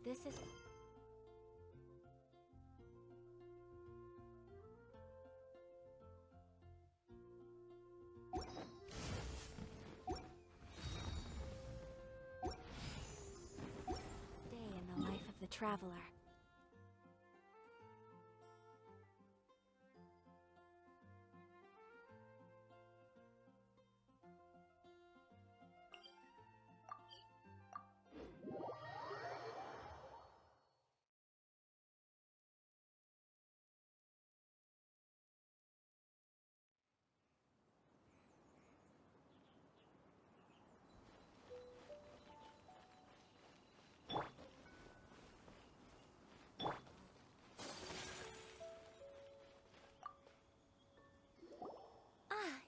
This is... Day in the life of the traveler.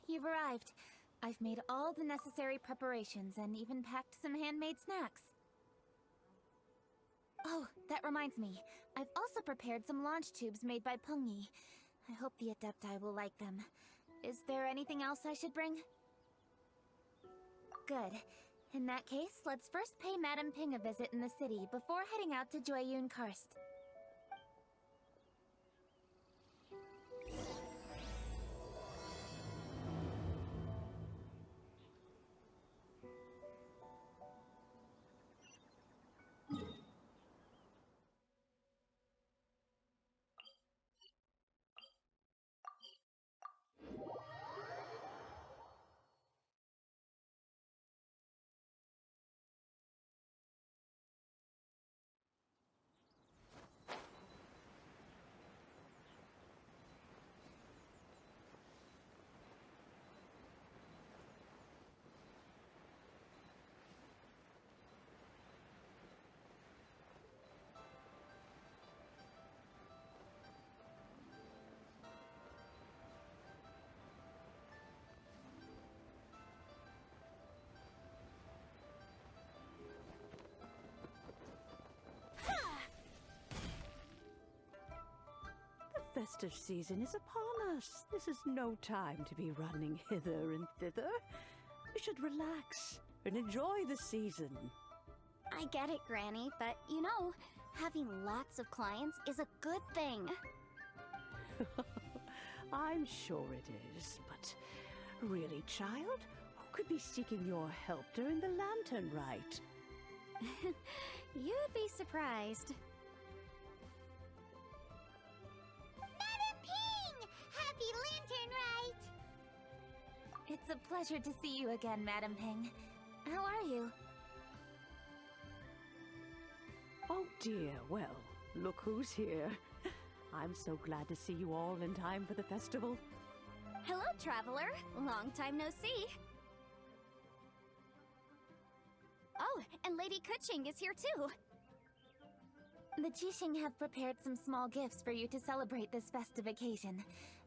You've arrived. I've made all the necessary preparations and even packed some handmade snacks. Oh, that reminds me. I've also prepared some launch tubes made by Pungi. I hope the Adepti will like them. Is there anything else I should bring? Good. In that case, let's first pay Madame Ping a visit in the city before heading out to Jueyun Karst. The festive season is upon us. This is no time to be running hither and thither. We should relax and enjoy the season. I get it, Granny, but you know, having lots of clients is a good thing. I'm sure it is, but really, child, who could be seeking your help during the lantern rite? You'd be surprised. Madam Ping! Happy Lantern Rite! It's a pleasure to see you again, Madam Ping. How are you? Oh dear, well, look who's here. I'm so glad to see you all in time for the festival. Hello, traveler. Long time no see. Oh, and Lady Keqing is here too. The Qixing have prepared some small gifts for you to celebrate this festive occasion.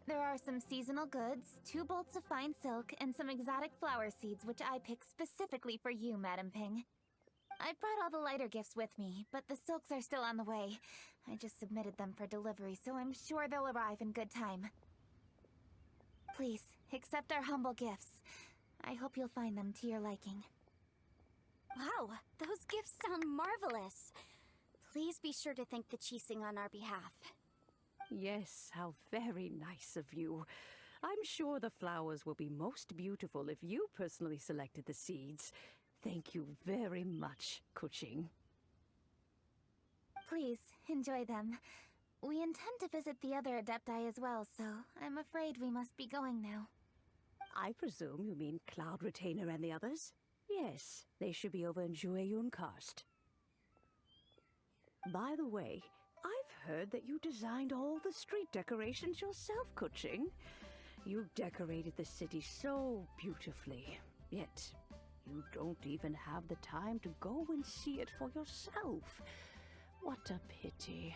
There are some seasonal goods, 2 bolts of fine silk, and some exotic flower seeds which I picked specifically for you, Madam Ping. I brought all the lighter gifts with me, but the silks are still on the way. I just submitted them for delivery, so I'm sure they'll arrive in good time. Please, accept our humble gifts. I hope you'll find them to your liking. Wow, those gifts sound marvelous. Please be sure to thank the Qixing on our behalf. Yes, how very nice of you. I'm sure the flowers will be most beautiful if you personally selected the seeds. Thank you very much, Keqing. Please, enjoy them. We intend to visit the other Adepti as well, so I'm afraid we must be going now. I presume you mean Cloud Retainer and the others? Yes, they should be over in Jueyun Karst. By the way, I've heard that you designed all the street decorations yourself, Keqing. You decorated the city so beautifully, yet you don't even have the time to go and see it for yourself. What a pity.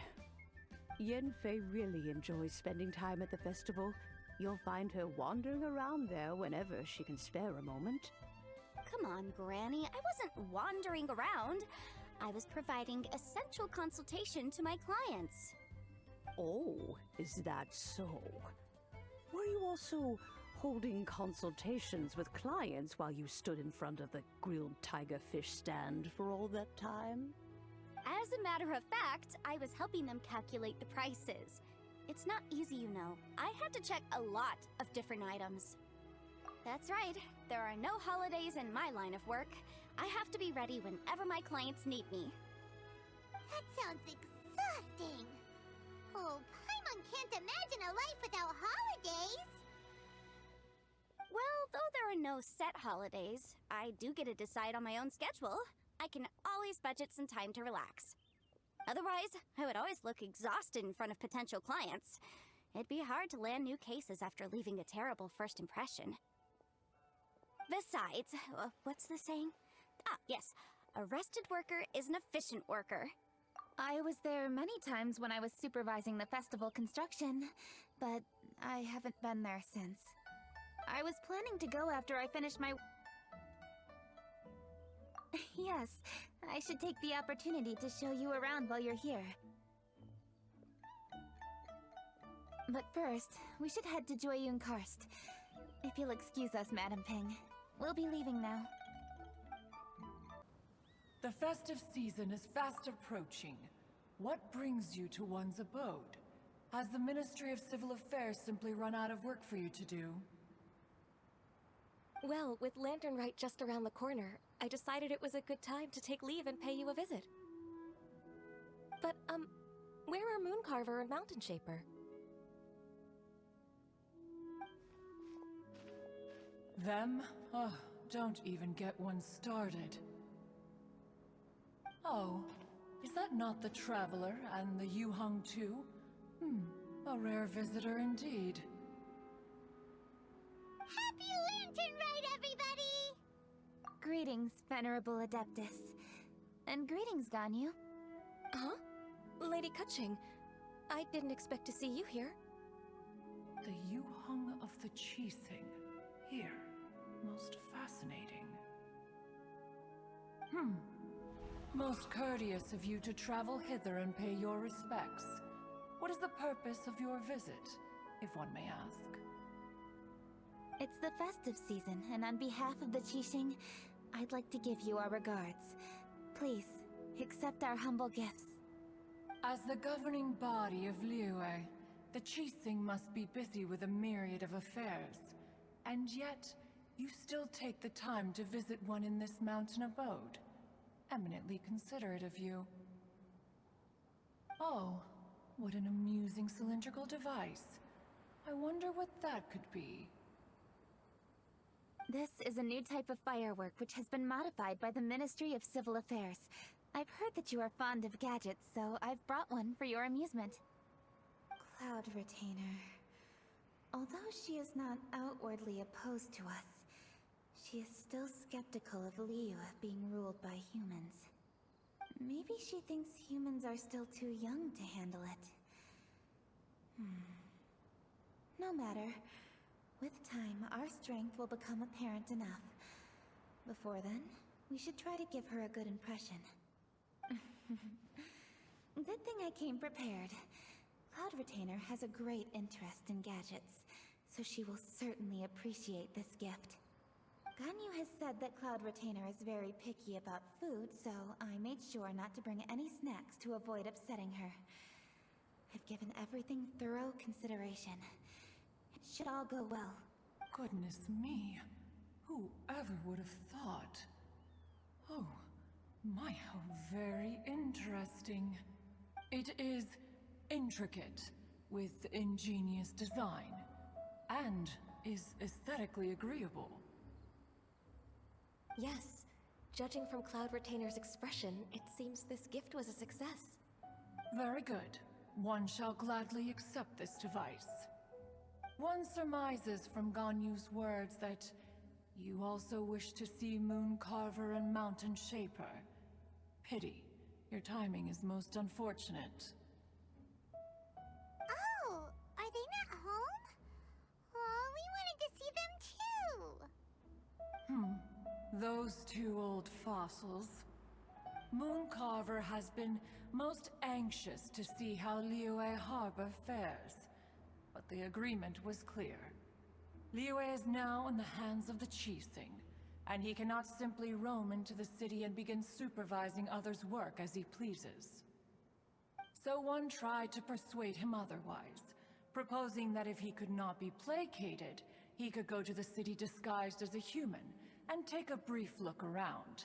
Yanfei really enjoys spending time at the festival. You'll find her wandering around there whenever she can spare a moment. Come on, Granny. I wasn't wandering around. I was providing essential consultation to my clients. Oh, is that so? Were you also holding consultations with clients while you stood in front of the grilled tiger fish stand for all that time? As a matter of fact, I was helping them calculate the prices. It's not easy, you know. I had to check a lot of different items. That's right. There are no holidays in my line of work. I have to be ready whenever my clients need me. That sounds exhausting. Oh, Paimon can't imagine a life without holidays. Well, though there are no set holidays, I do get to decide on my own schedule. I can always budget some time to relax. Otherwise, I would always look exhausted in front of potential clients. It'd be hard to land new cases after leaving a terrible first impression. Besides, what's the saying? Ah, yes. A rested worker is an efficient worker. I was there many times when I was supervising the festival construction, but I haven't been there since. I was planning to go after I finished my... Yes, I should take the opportunity to show you around while you're here. But first, we should head to Jueyun Karst. If you'll excuse us, Madam Ping. We'll be leaving now. The festive season is fast approaching. What brings you to one's abode? Has the Ministry of Civil Affairs simply run out of work for you to do? Well, with Lantern Rite just around the corner, I decided it was a good time to take leave and pay you a visit. But, where are Mooncarver and Mountain Shaper? Them? Oh, don't even get one started. Oh, is that not the Traveler and the Yuhang too? A rare visitor indeed. Happy Lantern Rite, everybody! Greetings, Venerable Adeptus. And greetings, Ganyu. Huh? Lady Keqing, I didn't expect to see you here. The Yuhang of the Qixing. Here. Most fascinating. Most courteous of you to travel hither and pay your respects. What is the purpose of your visit, if one may ask? It's the festive season, and on behalf of the Qixing, I'd like to give you our regards. Please, accept our humble gifts. As the governing body of Liyue, the Qixing must be busy with a myriad of affairs. And yet, you still take the time to visit one in this mountain abode. Eminently considerate of you. Oh, what an amusing cylindrical device. I wonder what that could be. This is a new type of firework which has been modified by the Ministry of Civil Affairs. I've heard that you are fond of gadgets, so I've brought one for your amusement. Cloud Retainer. Although she is not outwardly opposed to us, she is still skeptical of Liyue being ruled by humans. Maybe she thinks humans are still too young to handle it. No matter. With time, our strength will become apparent enough. Before then, we should try to give her a good impression. Good thing I came prepared. Cloud Retainer has a great interest in gadgets, so she will certainly appreciate this gift. Ganyu has said that Cloud Retainer is very picky about food, so I made sure not to bring any snacks to avoid upsetting her. I've given everything thorough consideration. It should all go well. Goodness me. Whoever would have thought? Oh, my, how very interesting. It is intricate, with ingenious design, and is aesthetically agreeable. Yes. Judging from Cloud Retainer's expression, it seems this gift was a success. Very good. One shall gladly accept this device. One surmises from Ganyu's words that you also wish to see Mooncarver and Mountain Shaper. Pity. Your timing is most unfortunate. Oh, are they not home? Oh, we wanted to see them too. Those two old fossils. Mooncarver has been most anxious to see how Liyue Harbor fares. But the agreement was clear. Liyue is now in the hands of the Qixing, and he cannot simply roam into the city and begin supervising others' work as he pleases. So one tried to persuade him otherwise, proposing that if he could not be placated, he could go to the city disguised as a human and take a brief look around.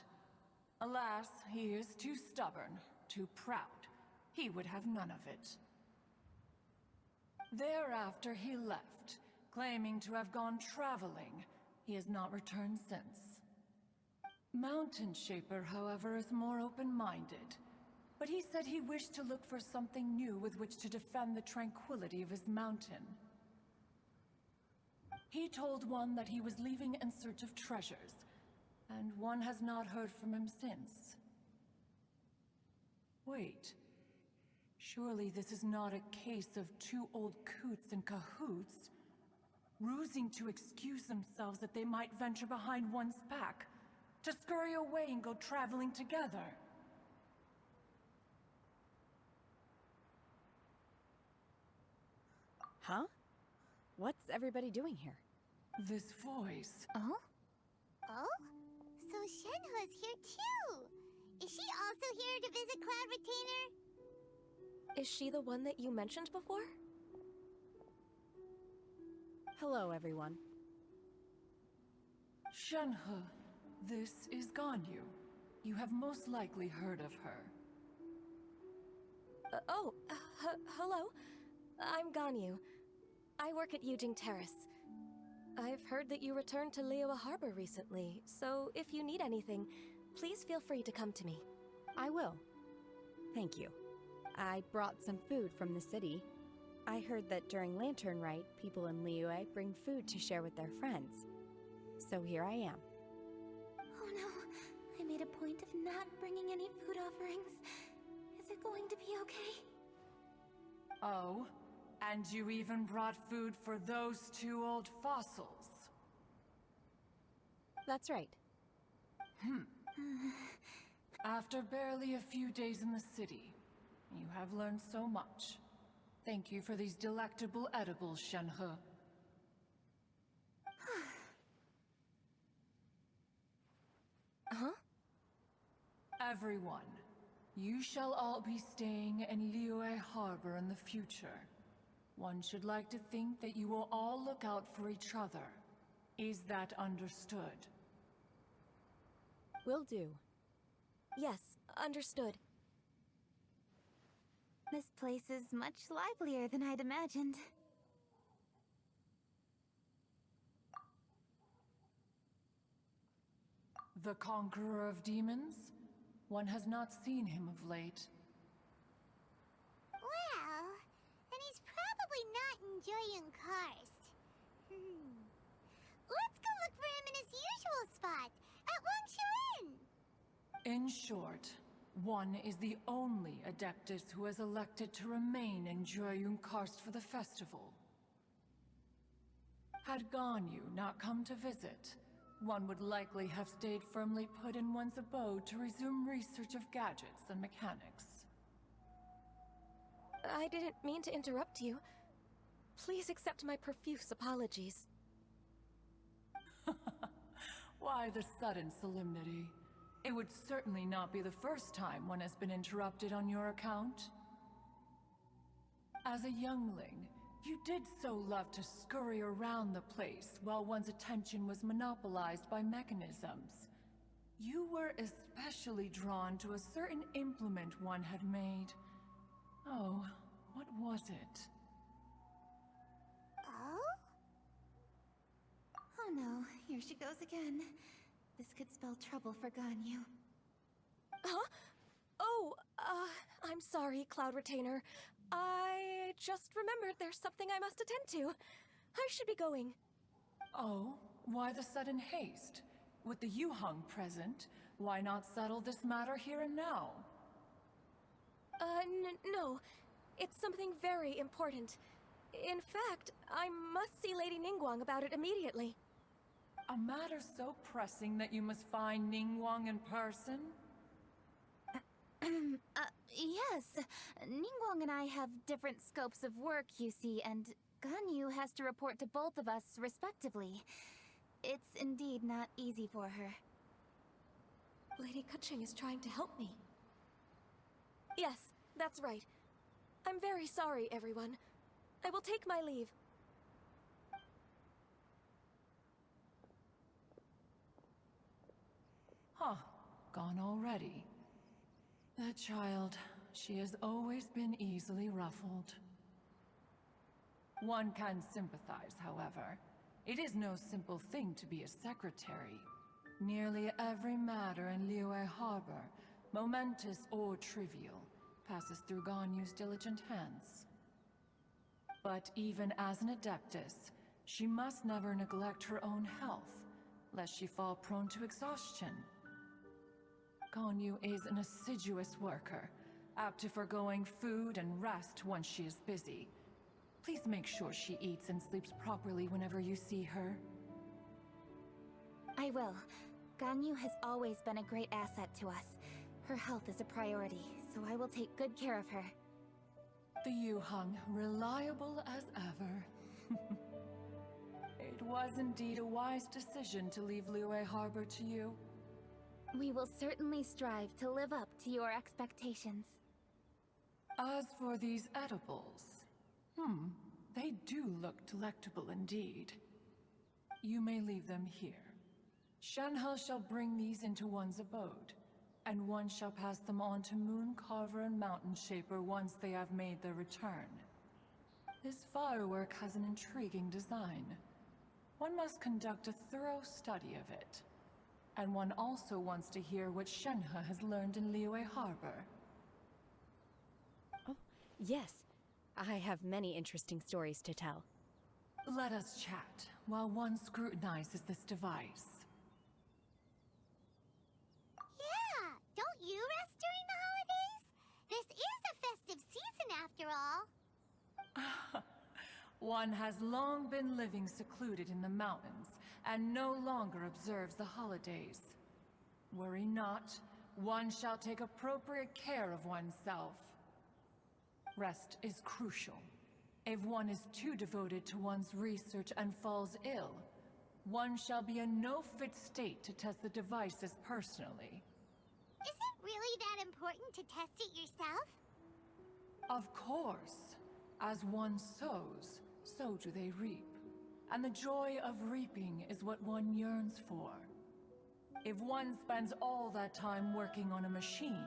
Alas, he is too stubborn, too proud. He would have none of it. Thereafter he left, claiming to have gone traveling. He has not returned since. Mountain Shaper, however, is more open-minded. But he said he wished to look for something new with which to defend the tranquility of his mountain. He told one that he was leaving in search of treasures, and one has not heard from him since. Wait. Surely this is not a case of two old coots in cahoots, rusing to excuse themselves that they might venture behind one's back, to scurry away and go traveling together. Huh? What's everybody doing here? This voice. Oh? Oh? So Shenhe's here too! Is she also here to visit Cloud Retainer? Is she the one that you mentioned before? Hello, everyone. Shenhe, this is Ganyu. You have most likely heard of her. Hello. I'm Ganyu. I work at Yujing Terrace. I've heard that you returned to Liyue Harbor recently, so if you need anything, please feel free to come to me. I will. Thank you. I brought some food from the city. I heard that during Lantern Rite, people in Liyue bring food to share with their friends. So here I am. Oh no, I made a point of not bringing any food offerings. Is it going to be okay? Oh, and you even brought food for those two old fossils. That's right. After barely a few days in the city, you have learned so much. Thank you for these delectable edibles, Shenhe. Huh? Everyone, you shall all be staying in Liyue Harbor in the future. One should like to think that you will all look out for each other. Is that understood? Will do. Yes, understood. This place is much livelier than I'd imagined. The Conqueror of Demons? One has not seen him of late. Well, then he's probably not enjoying Karst. Let's go look for him in his usual spot, at Longshu Inn! In short, one is the only Adeptus who has elected to remain in Jueyun Karst for the festival. Had Ganyu not come to visit, one would likely have stayed firmly put in one's abode to resume research of gadgets and mechanics. I didn't mean to interrupt you. Please accept my profuse apologies. Why the sudden solemnity? It would certainly not be the first time one has been interrupted on your account. As a youngling, you did so love to scurry around the place while one's attention was monopolized by mechanisms. You were especially drawn to a certain implement one had made. Oh, what was it? Oh? Oh no, here she goes again. This could spell trouble for Ganyu. Huh? Oh, I'm sorry, Cloud Retainer. I just remembered there's something I must attend to. I should be going. Oh, why the sudden haste? With the Yuheng present, why not settle this matter here and now? No. It's something very important. In fact, I must see Lady Ningguang about it immediately. A matter so pressing that you must find Ningguang in person? Yes. Ningguang and I have different scopes of work, you see, and Ganyu has to report to both of us respectively. It's indeed not easy for her. Lady Kuching is trying to help me. Yes, that's right. I'm very sorry, everyone. I will take my leave. Huh. Gone already. That child, she has always been easily ruffled. One can sympathize, however. It is no simple thing to be a secretary. Nearly every matter in Liyue Harbor, momentous or trivial, passes through Ganyu's diligent hands. But even as an Adeptus, she must never neglect her own health, lest she fall prone to exhaustion. Ganyu is an assiduous worker, apt to foregoing food and rest once she is busy. Please make sure she eats and sleeps properly whenever you see her. I will. Ganyu has always been a great asset to us. Her health is a priority, so I will take good care of her. The Yuheng, reliable as ever. It was indeed a wise decision to leave Liyue Harbor to you. We will certainly strive to live up to your expectations. As for these edibles, they do look delectable indeed. You may leave them here. Shenhe shall bring these into one's abode, and one shall pass them on to Mooncarver and Mountain Shaper once they have made their return. This firework has an intriguing design. One must conduct a thorough study of it. And one also wants to hear what Shenhe has learned in Liyue Harbor. Oh, yes. I have many interesting stories to tell. Let us chat while one scrutinizes this device. Yeah, don't you rest during the holidays? This is a festive season after all. One has long been living secluded in the mountains, and no longer observes the holidays. Worry not, one shall take appropriate care of oneself. Rest is crucial. If one is too devoted to one's research and falls ill, one shall be in no fit state to test the devices personally. Is it really that important to test it yourself? Of course. As one sows, so do they reap. And the joy of reaping is what one yearns for. If one spends all that time working on a machine,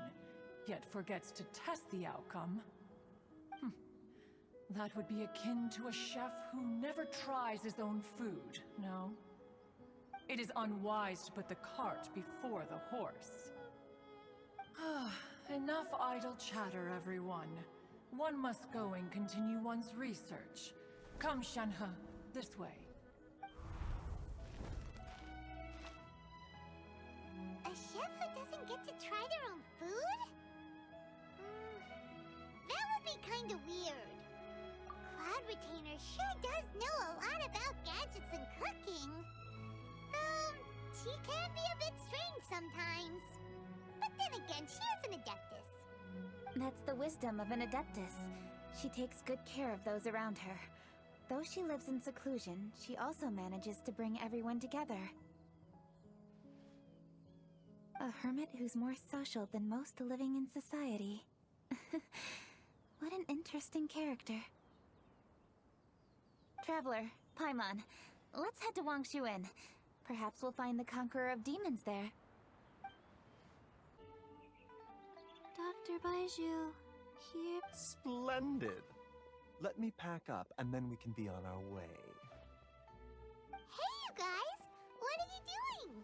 yet forgets to test the outcome, that would be akin to a chef who never tries his own food, no? It is unwise to put the cart before the horse. Enough idle chatter, everyone. One must go and continue one's research. Come, Shenhe, this way. A chef who doesn't get to try their own food? That would be kinda weird. Cloud Retainer sure does know a lot about gadgets and cooking. Though, she can be a bit strange sometimes. But then again, she is an Adeptus. That's the wisdom of an Adeptus. She takes good care of those around her. Though she lives in seclusion, she also manages to bring everyone together. A hermit who's more social than most living in society. What an interesting character. Traveler, Paimon, let's head to Wangshu Inn. Perhaps we'll find the Conqueror of Demons there. Dr. Baizhu, here. Splendid! Let me pack up, and then we can be on our way. Hey, you guys! What are you doing?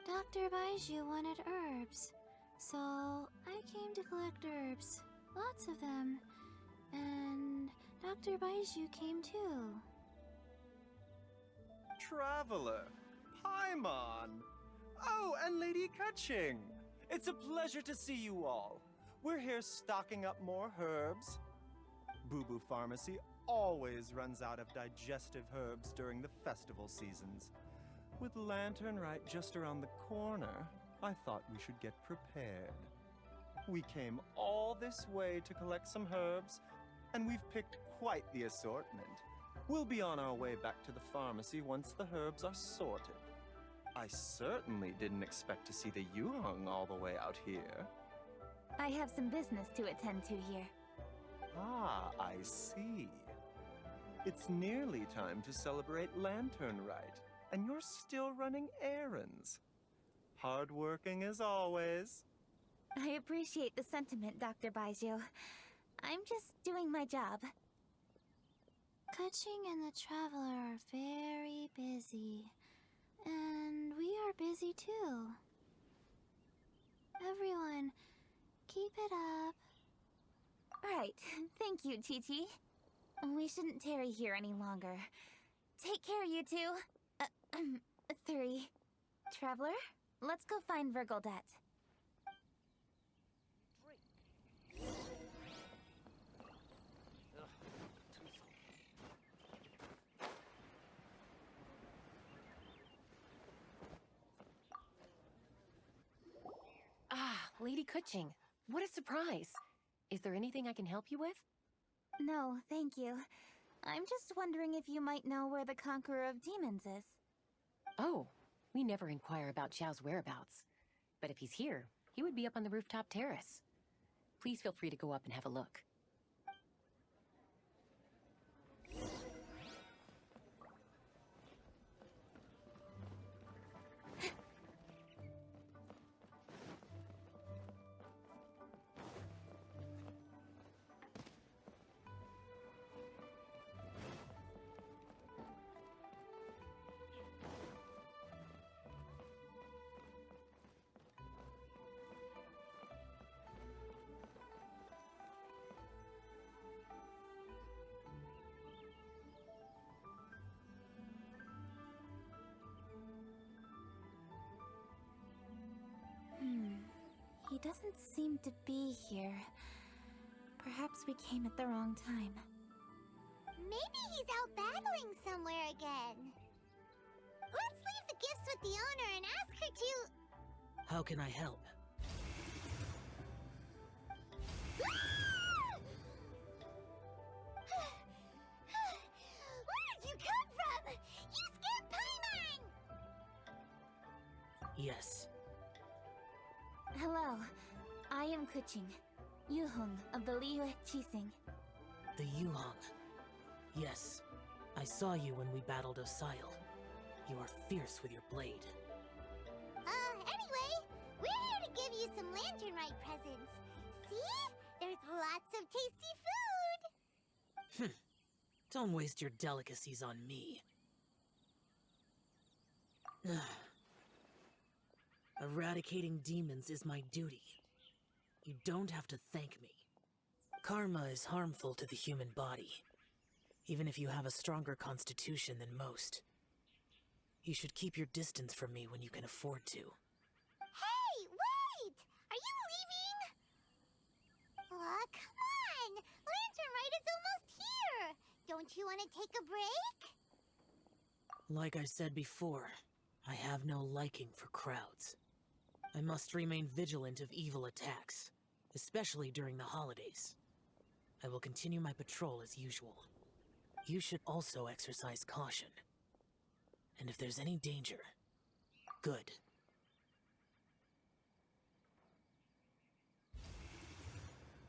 Dr. Baizhu wanted herbs, so I came to collect herbs. Lots of them. And Dr. Baizhu came too. Traveler! Paimon! Oh, and Lady Kuching! It's a pleasure to see you all. We're here stocking up more herbs. Boo Boo Pharmacy always runs out of digestive herbs during the festival seasons. With Lantern Rite just around the corner, I thought we should get prepared. We came all this way to collect some herbs, and we've picked quite the assortment. We'll be on our way back to the pharmacy once the herbs are sorted. I certainly didn't expect to see the Yuheng all the way out here. I have some business to attend to here. Ah, I see. It's nearly time to celebrate Lantern Rite, and you're still running errands. Hardworking as always. I appreciate the sentiment, Dr. Baizhu. I'm just doing my job. Kuching and the Traveler are very busy. And we are busy too. Everyone, keep it up. Right. Thank you, Chi-Chi. We shouldn't tarry here any longer. Take care, you two. 3. Traveler, let's go find Virgoldette. Ah, Lady Kuching. What a surprise. Is there anything I can help you with? No, thank you. I'm just wondering if you might know where the Conqueror of Demons is. Oh, we never inquire about Xiao's whereabouts. But if he's here, he would be up on the rooftop terrace. Please feel free to go up and have a look. He doesn't seem to be here. Perhaps we came at the wrong time. Maybe he's out battling somewhere again. Let's leave the gifts with the owner and ask her to... How can I help? Where did you come from? You scared Paimon! Yes. Hello, I am Kuching, Yuheng of the Liyue Qixing. The Yuheng. Yes. I saw you when we battled Osile. You are fierce with your blade. Anyway, we're here to give you some Lantern Rite presents. See? There's lots of tasty food! Don't waste your delicacies on me. Eradicating demons is my duty. You don't have to thank me. Karma is harmful to the human body, even if you have a stronger constitution than most. You should keep your distance from me when you can afford to. Hey, wait! Are you leaving? Aw, come on! Lantern Rite is almost here! Don't you want to take a break? Like I said before, I have no liking for crowds. I must remain vigilant of evil attacks, especially during the holidays. I will continue my patrol as usual. You should also exercise caution. And if there's any danger, good.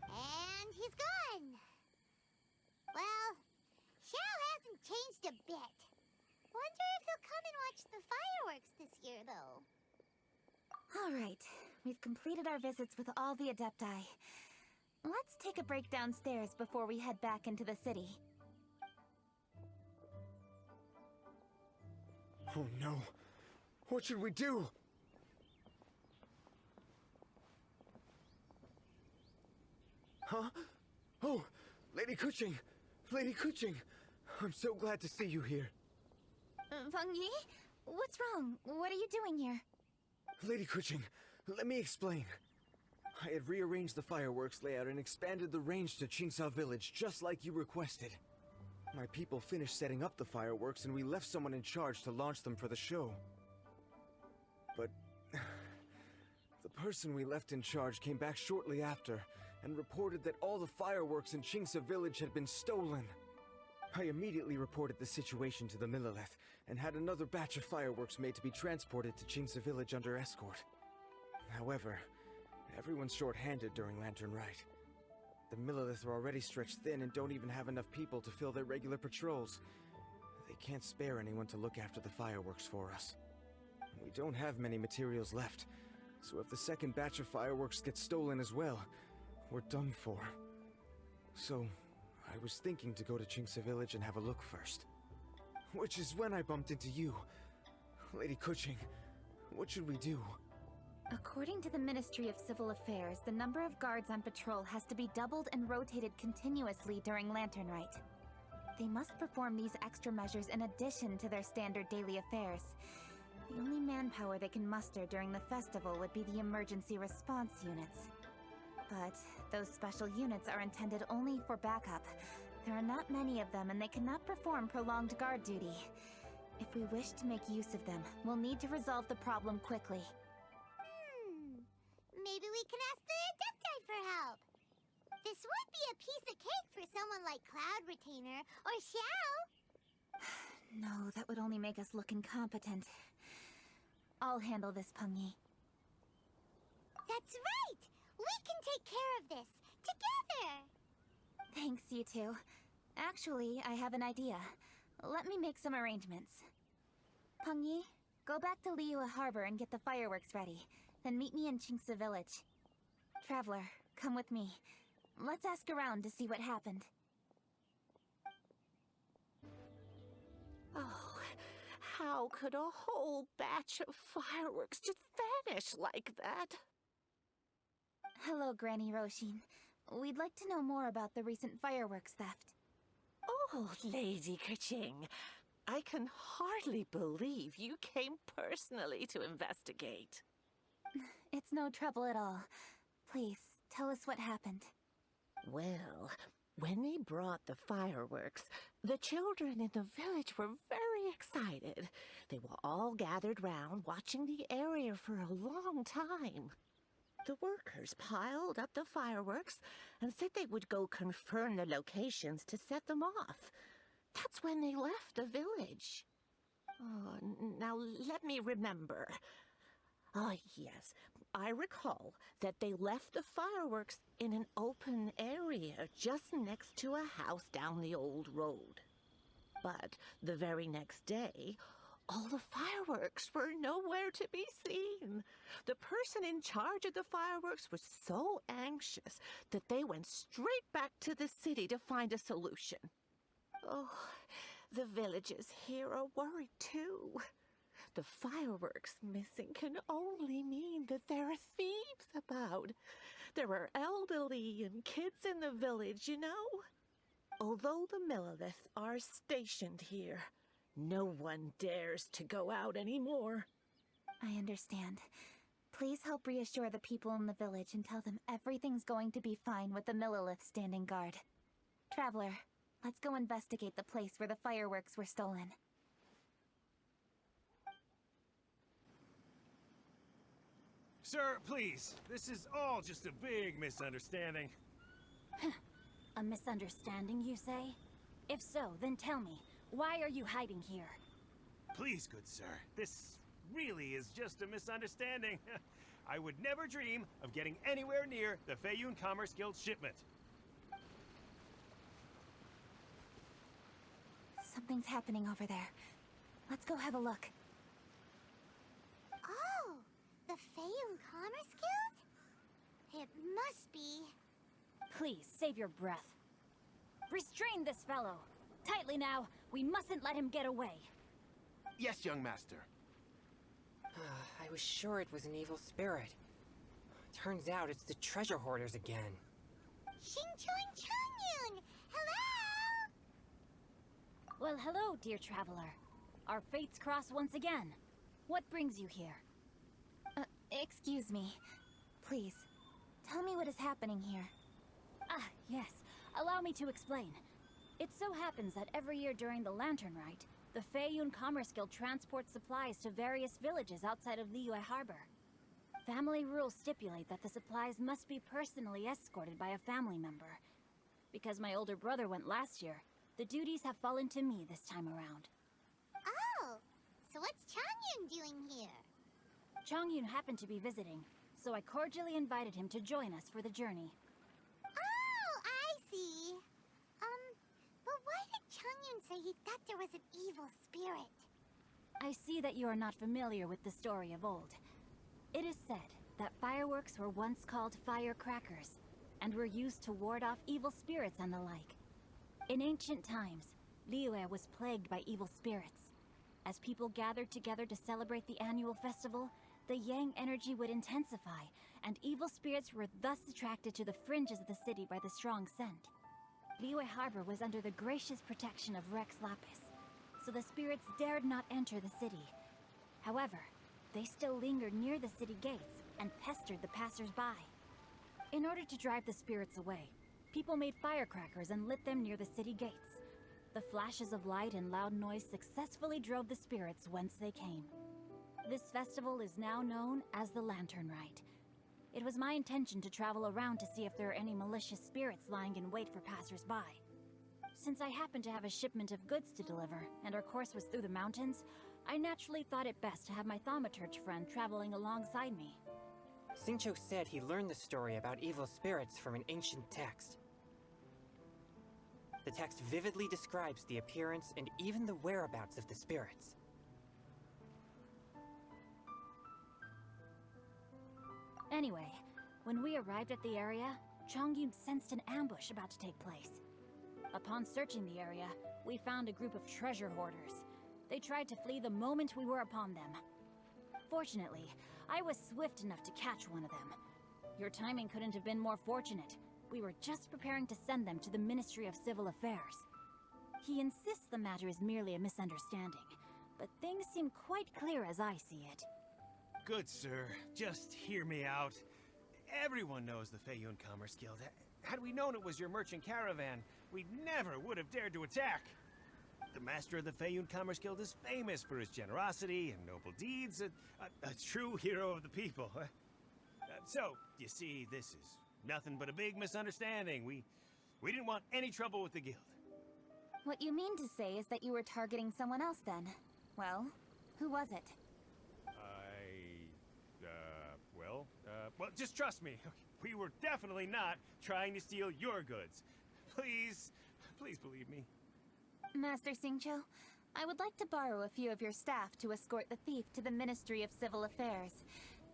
And he's gone! Well, Xiao hasn't changed a bit. Wonder if he'll come and watch the fireworks this year, though. All right, we've completed our visits with all the Adepti. Let's take a break downstairs before we head back into the city. Oh no. What should we do? Huh? Oh, Lady Kuching! Lady Kuching! I'm so glad to see you here. Feng Yi? What's wrong? What are you doing here? Lady Kuching, let me explain. I had rearranged the fireworks layout and expanded the range to Qingsa Village, just like you requested. My people finished setting up the fireworks and we left someone in charge to launch them for the show. But... the person we left in charge came back shortly after and reported that all the fireworks in Qingsa Village had been stolen. I immediately reported the situation to the Millelith and had another batch of fireworks made to be transported to Qingce Village under escort. However, everyone's short-handed during Lantern Rite. The Millelith are already stretched thin and don't even have enough people to fill their regular patrols. They can't spare anyone to look after the fireworks for us. We don't have many materials left, so if the second batch of fireworks gets stolen as well, we're done for. So, I was thinking to go to Qingce Village and have a look first. Which is when I bumped into you. Lady Keqing, what should we do? According to the Ministry of Civil Affairs, the number of guards on patrol has to be doubled and rotated continuously during Lantern Rite. They must perform these extra measures in addition to their standard daily affairs. The only manpower they can muster during the festival would be the emergency response units. But those special units are intended only for backup. There are not many of them, and they cannot perform prolonged guard duty. If we wish to make use of them, we'll need to resolve the problem quickly. Maybe we can ask the Adepti for help. This would be a piece of cake for someone like Cloud Retainer or Xiao. No, that would only make us look incompetent. I'll handle this, Pengyi. That's right! We can take care of this, together! Thanks, you two. Actually, I have an idea. Let me make some arrangements. Pengyi, go back to Liyue Harbor and get the fireworks ready. Then meet me in Qingce Village. Traveler, come with me. Let's ask around to see what happened. Oh, how could a whole batch of fireworks just vanish like that? Hello, Granny Roshin. We'd like to know more about the recent fireworks theft. Oh, Lady Keqing, I can hardly believe you came personally to investigate. It's no trouble at all. Please, tell us what happened. Well, when they brought the fireworks, the children in the village were very excited. They were all gathered round, watching the area for a long time. The workers piled up the fireworks and said they would go confirm the locations to set them off. That's when they left the village. Oh, now let me remember. Ah, yes. I recall that they left the fireworks in an open area just next to a house down the old road. But the very next day, all the fireworks were nowhere to be seen. The person in charge of the fireworks was so anxious that they went straight back to the city to find a solution. Oh, the villagers here are worried too. The fireworks missing can only mean that there are thieves about. There are elderly and kids in the village, you know. Although the Millelith are stationed here, no one dares to go out anymore. I understand. Please help reassure the people in the village and tell them everything's going to be fine with the Millelith standing guard. Traveler, let's go investigate the place where the fireworks were stolen. Sir, please. This is all just a big misunderstanding. A misunderstanding, you say? If so, then tell me, why are you hiding here? Please, good sir. This really is just a misunderstanding. I would never dream of getting anywhere near the Feiyun Commerce Guild shipment. Something's happening over there. Let's go have a look. Oh, the Feiyun Commerce Guild? It must be... Please, save your breath. Restrain this fellow. Tightly now. We mustn't let him get away. Yes, young master. I was sure it was an evil spirit. Turns out it's the treasure hoarders again. Xingqiu Changyun! Hello! Well, hello, dear traveler. Our fates cross once again. What brings you here? Excuse me. Please, tell me what is happening here. Ah, yes. Allow me to explain. It so happens that every year during the Lantern Rite, the Feiyun Commerce Guild transports supplies to various villages outside of Liyue Harbor. Family rules stipulate that the supplies must be personally escorted by a family member. Because my older brother went last year, The duties have fallen to me this time around. Oh, so what's Changyun doing here? Changyun happened to be visiting, so I cordially invited him to join us for the journey. Oh, I see. But why did Changyun say he thought there was an evil spirit? I see that you are not familiar with the story of old. It is said that fireworks were once called firecrackers, and were used to ward off evil spirits and the like. In ancient times, Liyue was plagued by evil spirits. As people gathered together to celebrate the annual festival, the Yang energy would intensify, and evil spirits were thus attracted to the fringes of the city by the strong scent. Liyue Harbor was under the gracious protection of Rex Lapis, so the spirits dared not enter the city. However, they still lingered near the city gates and pestered the passers-by. In order to drive the spirits away, people made firecrackers and lit them near the city gates. The flashes of light and loud noise successfully drove the spirits whence they came. This festival is now known as the Lantern Rite. It was my intention to travel around to see if there are any malicious spirits lying in wait for passers-by. Since I happened to have a shipment of goods to deliver, and our course was through the mountains, I naturally thought it best to have my thaumaturge friend traveling alongside me. Xingqiu said he learned the story about evil spirits from an ancient text. The text vividly describes the appearance and even the whereabouts of the spirits. Anyway, when we arrived at the area, Changyun sensed an ambush about to take place. Upon searching the area, we found a group of treasure hoarders. They tried to flee the moment we were upon them. Fortunately, I was swift enough to catch one of them. Your timing couldn't have been more fortunate. We were just preparing to send them to the Ministry of Civil Affairs. He insists the matter is merely a misunderstanding, but things seem quite clear as I see it. Good sir, just hear me out. Everyone knows the Feiyun Commerce Guild. Had we known it was your merchant caravan, we never would have dared to attack. The master of the Feiyun Commerce Guild is famous for his generosity and noble deeds, a true hero of the people. So, you see, this is nothing but a big misunderstanding. We didn't want any trouble with the guild. What you mean to say is that you were targeting someone else then? Well, who was it? Well, just trust me. We were definitely not trying to steal your goods. Please believe me. Master Xingqiu, I would like to borrow a few of your staff to escort the thief to the Ministry of Civil Affairs.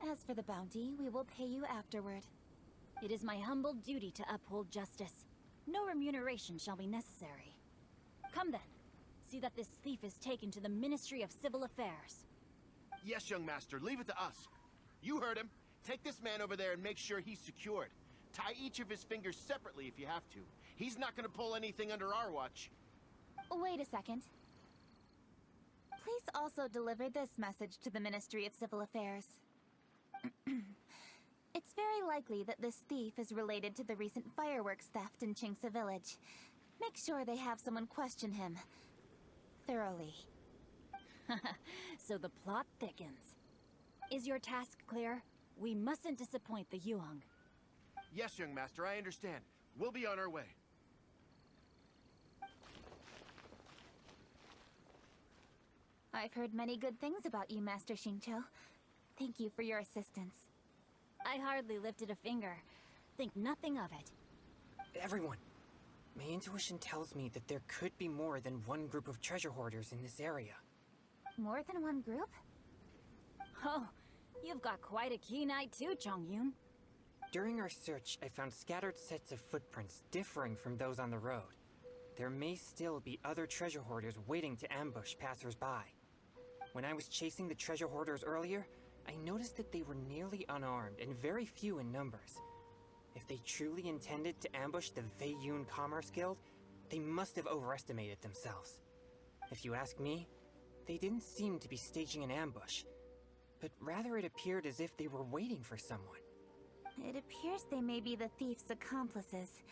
As for the bounty, we will pay you afterward. It is my humble duty to uphold justice. No remuneration shall be necessary. Come then. See that this thief is taken to the Ministry of Civil Affairs. Yes, young master, leave it to us. You heard him. Take this man over there and make sure he's secured. Tie each of his fingers separately if you have to. He's not gonna pull anything under our watch. Wait a second. Please also deliver this message to the Ministry of Civil Affairs. It's very likely that this thief is related to the recent fireworks theft in Qingce Village. Make sure they have someone question him thoroughly. So the plot thickens. Is your task clear? We mustn't disappoint the Yuang. Yes, young master, I understand. We'll be on our way. I've heard many good things about you, Master Xingqiu. Thank you for your assistance. I hardly lifted a finger. Think nothing of it. Everyone, my intuition tells me that there could be more than one group of treasure hoarders in this area. More than one group? Oh, you've got quite a keen eye too, Changyun. During our search, I found scattered sets of footprints differing from those on the road. There may still be other treasure hoarders waiting to ambush passers-by. When I was chasing the treasure hoarders earlier, I noticed that they were nearly unarmed and very few in numbers. If they truly intended to ambush the Feiyun Commerce Guild, they must have overestimated themselves. If you ask me, they didn't seem to be staging an ambush, but rather it appeared as if they were waiting for someone. It appears they may be the thief's accomplices.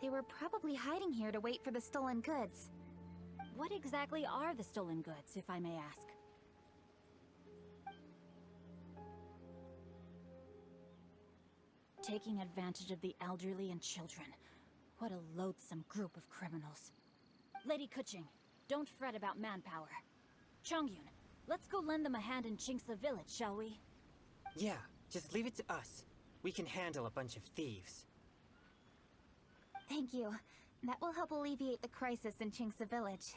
They were probably hiding here to wait for the stolen goods. What exactly are the stolen goods, if I may ask? Taking advantage of the elderly and children. What a loathsome group of criminals. Lady Kuching, don't fret about manpower. Chongyun, let's go lend them a hand in Chingsa village, shall we? Yeah, just leave it to us. We can handle a bunch of thieves. Thank you. That will help alleviate the crisis in Chingsa village.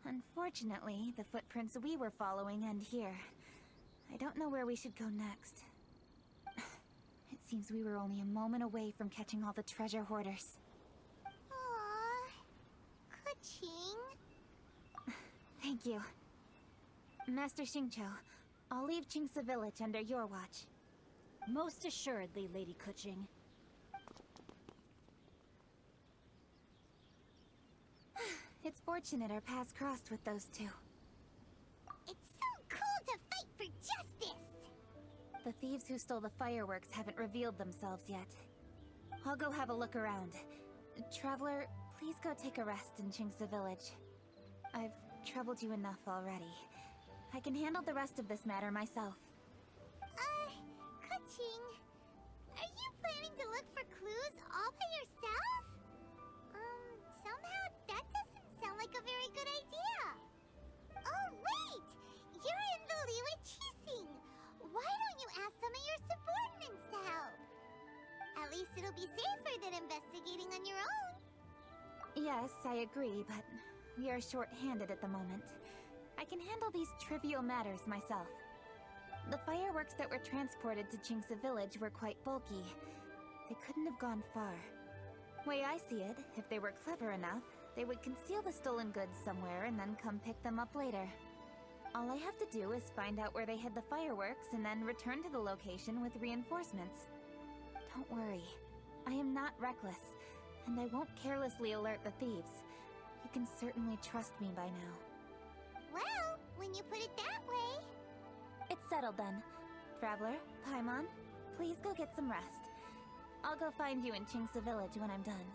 Unfortunately, the footprints we were following end here. I don't know where we should go next. It seems we were only a moment away from catching all the treasure hoarders. Aww. Kuching. Thank you. Master Xingqiu, I'll leave Chingsa village under your watch. Most assuredly, Lady Kuching. It's fortunate our paths crossed with those two. It's so cool to fight for justice! The thieves who stole the fireworks haven't revealed themselves yet. I'll go have a look around. Traveler, please go take a rest in Chingsa village. I've troubled you enough already. I can handle the rest of this matter myself. Kuching, are you planning to look for clues all by yourself? Somehow that doesn't sound like a very good idea. Oh, wait! You're in the Liyue Qixing! Why don't you ask some of your subordinates to help? At least it'll be safer than investigating on your own. Yes, I agree, but we are short-handed at the moment. I can handle these trivial matters myself. The fireworks that were transported to Chingsa village were quite bulky. They couldn't have gone far. Way I see it, if they were clever enough, they would conceal the stolen goods somewhere and then come pick them up later. All I have to do is find out where they hid the fireworks and then return to the location with reinforcements. Don't worry. I am not reckless, and I won't carelessly alert the thieves. You can certainly trust me by now. Well, when you put it that way... It's settled then. Traveler, Paimon, please go get some rest. I'll go find you in Chingsa village when I'm done.